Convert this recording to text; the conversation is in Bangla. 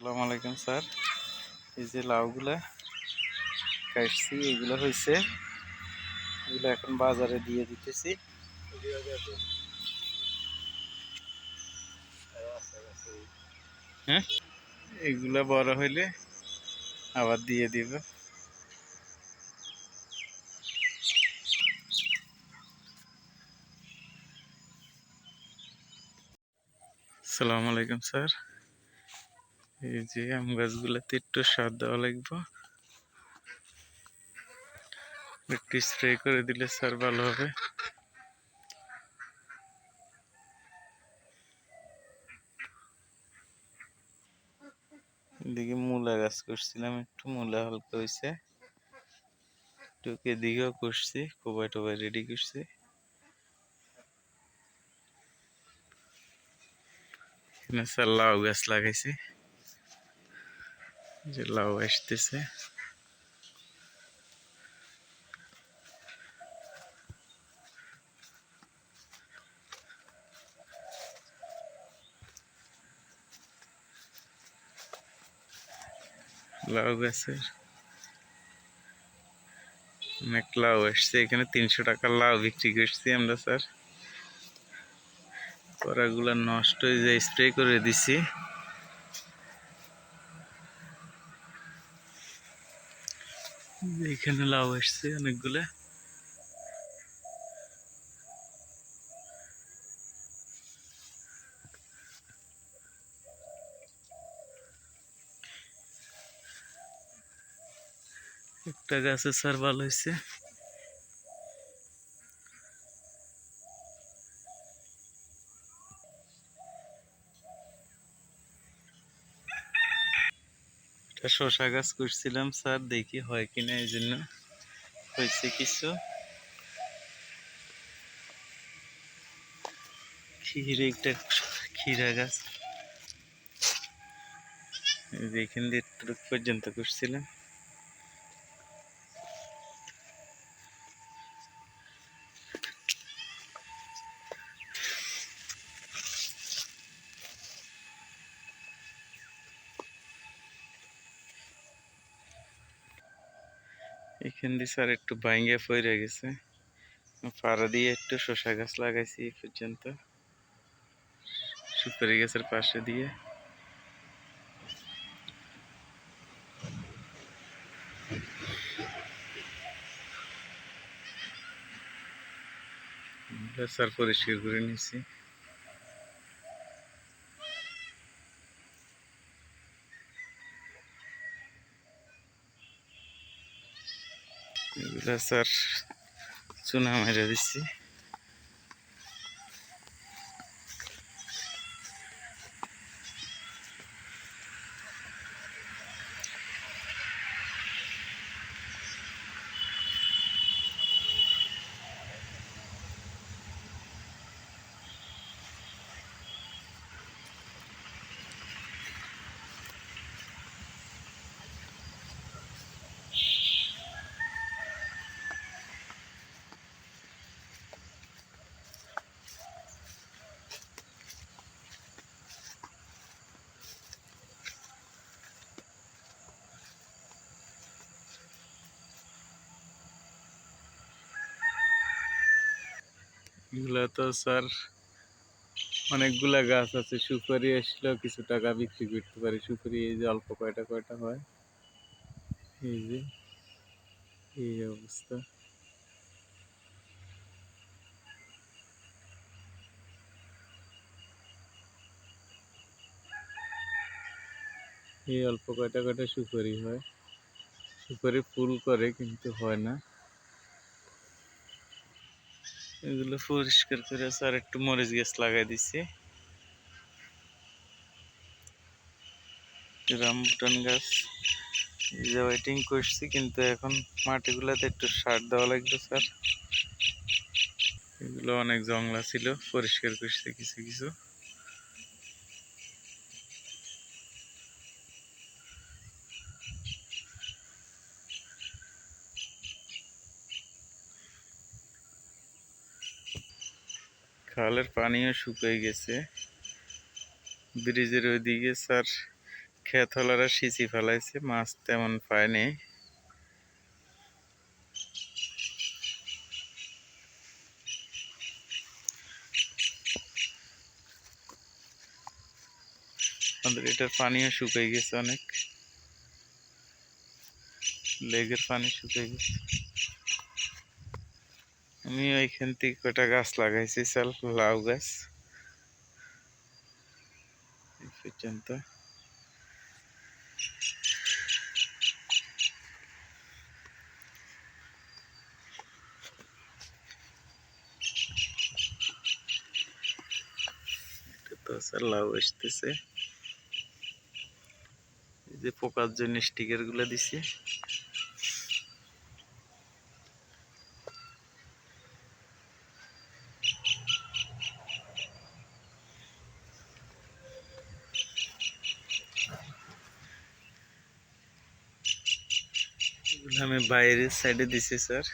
আসসালামু আলাইকুম স্যার। এই যে লাউগুলা কাটছি, এগুলো হয়েছে, এগুলো এখন বাজারে দিয়ে দিতেছি। হ্যাঁ, এগুলা বড় হইলে আবার দিয়ে দিব। আসসালামু আলাইকুম স্যার। এই যে আম গাছগুলাতে একটু সার দেওয়া লাগবে, একটু স্প্রে করে দিলে স্যার ভালো হবে। এদিকে মূলা গাছ করছিলাম, একটু মূলা হালকা হয়েছে, একটু এদিকেও করছি, কোবাই টোবাই রেডি করছি। এখানে স্যার লাউ গাছ লাগাইছি, যে লাউ আসতেছে। লাউ গাছের অনেক লাউ আসছে, এখানে 300 টাকার লাউ বিক্রি করছি আমরা স্যার। কড়াগুলা নষ্ট হয়ে যায়, স্প্রে করে দিছি। এখানে লাউ আসছে অনেকগুলা। একটা গাছে স্যার ভালো হয়েছে। একটা শসা গাছ করছিলাম স্যার, দেখি হয় কিনা, এই জন্য হয়েছে কিছু। একটা ক্ষীরা গাছ, এখান দিয়ে এতটুক পর্যন্ত করছিলাম। এখান দিয়ে স্যার একটু ভাঙ্গা পড়ে গেছে, পাড়া দিয়ে একটু শসা গাছ লাগাইছি এই পর্যন্ত, সুপারি গাছের পাশে দিয়ে। স্যার পরিষ্কার করে নিছি। এগুলা স্যার চুনা মেরে দিচ্ছি। এগুলা তো স্যার অনেকগুলা গাছ আছে, সুপারি আসলেও কিছু টাকা বিক্রি করতে পারি। সুপারি এই যে অল্প কয়টা কয়টা হয়, এই যে এই অবস্থা। এই অল্প কয়টা কয়টা সুপারি হয়, সুপারি ফুল করে কিন্তু হয় না। এগুলো পরিষ্কার করে স্যার একটু মরিচ গাছ লাগাই দিছি, রামবুটান গাছ এই যে ওয়েটিং করছি, কিন্তু এখন মাটিগুলাতে একটু সার দেওয়া লাগবে স্যার। এগুলো অনেক জংলা ছিল, পরিষ্কার করছে কিছু কিছু। খালের পানিও শুকিয়ে গেছে। ব্রিজের ওইদিকে স্যার ক্ষেত হলারা সিঁচি ফেলাইছে, মাছ তেমন পায়নি। আমাদের এটার পানিও শুকিয়ে গেছে অনেক, লেগের পানি শুকিয়ে গেছে। আমি ওইখান থেকে কটা গাছ লাগাইছি, চাল লাউ গাছ এই পর্যন্ত। তো স্যার লাউ আসতেছে, এই যে পোকার জন্য স্টিকার গুলো দিছি। আমি বাইরের সাইডে দিছি স্যার।